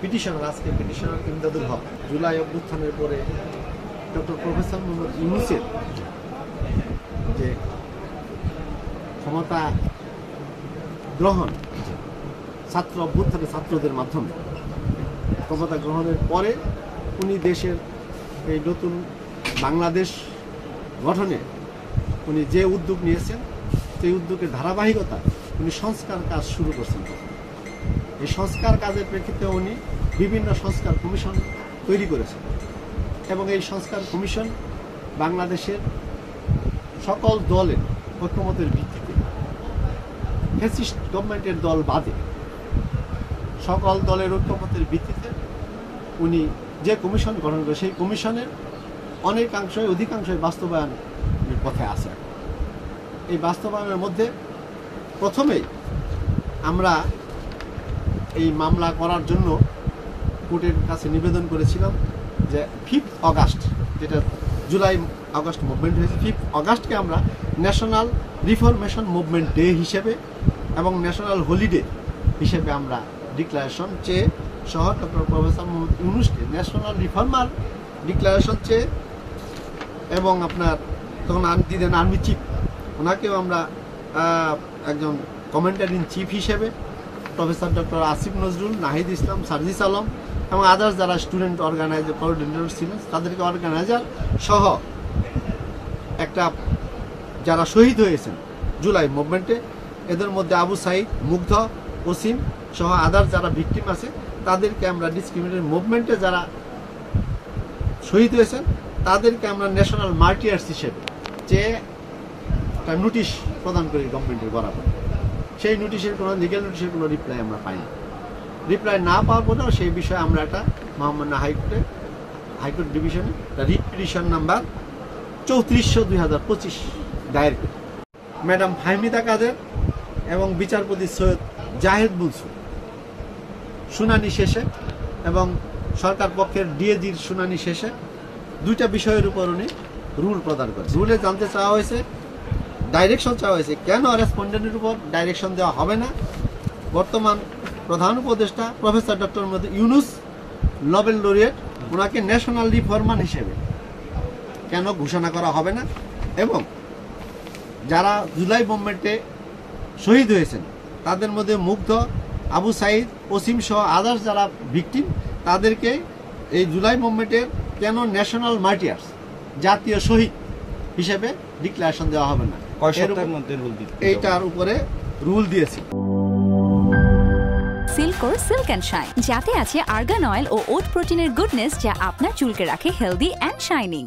Petitioner, আজকে petitioner Imdadul হক জুলাই অভ্যুত্থানের পরে ডক্টর প্রফেসর মোহাম্মদ ইউনূসের যে ক্ষমতা গ্রহণ ছাত্র অভ্যুত্থানে ছাত্রদের মাধ্যমে ক্ষমতা গ্রহণের পরে উনি দেশের এই নতুন বাংলাদেশ গঠনে উনি যে উদ্যোগ নিয়েছেন সেই উদ্যোগের ধারাবাহিকতা উনি সংস্কার কাজ শুরু করছেন। এই সংস্কার কাজের প্রেক্ষিতে উনি বিভিন্ন সংস্কার কমিশন তৈরি করেছেন এবং এই সংস্কার কমিশন বাংলাদেশের সকল দলের ঐক্যমতের ভিত্তিতে ফ্যাসিস্ট গভর্নমেন্টের দল বাদে সকল দলের ঐক্যমতের ভিত্তিতে উনি যে কমিশন গঠন করে সেই কমিশনের অধিকাংশই বাস্তবায়নের পথে আছে। এই বাস্তবায়নের মধ্যে প্রথমেই আমরা এই মামলা করার জন্য কোর্টের কাছে নিবেদন করেছিলাম যে 5 অগাস্ট, যেটা জুলাই আগস্ট মুভমেন্ট হয়েছে, 5 অগাস্টকে আমরা ন্যাশনাল রিফরমেশন মুভমেন্ট ডে হিসেবে এবং ন্যাশনাল হলিডে হিসেবে আমরা ডিক্লারেশন চেয়ে সহ ডক্টর প্রফেসর মোহাম্মদ ইউনূসকে ন্যাশনাল রিফর্মার ডিক্লারেশন চেয়ে এবং আপনার তখন দিদেন আর্মি চিফ ওনাকেও আমরা একজন কমান্ডার ইন চিফ হিসেবে প্রফেসর ডক্টর আসিফ নজরুল, নাহিদ ইসলাম, সার্জিস আলম এবং আদার্স যারা স্টুডেন্ট অর্গানাইজার কোঅর্ডিনেটর ছিলেন তাদেরকে অর্গানাইজার সহ একটা যারা শহীদ হয়েছেন জুলাই মুভমেন্টে, এদের মধ্যে আবু সাইদ, মুগ্ধ, ওসিম সহ আদার্স যারা ভিকটিম আছে তাদেরকে আমরা ডিসক্রিমিনেট মুভমেন্টে যারা শহীদ হয়েছেন তাদেরকে আমরা ন্যাশনাল মার্টিয়ার্স হিসেবে যে একটা নোটিশ প্রদান করি গভর্নমেন্টের বরাবর। সেই নোটিশের কোনো লিগ্যাল নোটিশের কোনো রিপ্লাই আমরা পাইনি। রিপ্লাই না পাওয়ার পরেও সেই বিষয়ে আমরা একটা মহামান্য হাইকোর্ট ডিভিশনে রিট পিটিশন নাম্বার 3400/2025 দায়ের করি। ম্যাডাম ফাহমিদা কাদের এবং বিচারপতি সৈয়দ জাহেদ বুলসু শুনানি শেষে এবং সরকার পক্ষের ডিএজির শুনানি শেষে দুইটা বিষয়ের উপর উনি রুল প্রদান করেন। রুলে জানতে চাওয়া হয়েছে, ডাইরেকশন চাওয়া হয়েছে কেন রেসপন্ডেন্টের উপর ডাইরেকশন দেওয়া হবে না। বর্তমান প্রধান উপদেষ্টা professor doctor Mohammad Yunus Nobel laureate, ওনাকে ন্যাশনাল রিফর্মার হিসেবে কেন ঘোষণা করা হবে না এবং যারা জুলাই মুভমেন্টে শহীদ হয়েছেন তাদের মধ্যে মুগ্ধ, আবু সাইদ, ওসিম সহ আদার্স যারা ভিকটিম তাদেরকে এই জুলাই মুভমেন্টের কেন ন্যাশনাল মার্টিয়ার্স জাতীয় শহীদ হিসেবে ডিক্লারেশন দেওয়া হবে না, এইটার উপরে রুল দিয়েছে। সিল্কোর সিল্ক অ্যান্ড শাইন, যাতে আছে আর্গান অয়েল ও ওট প্রোটিনের গুডনেস যা আপনার চুলকে রাখে হেলদি অ্যান্ড শাইনিং।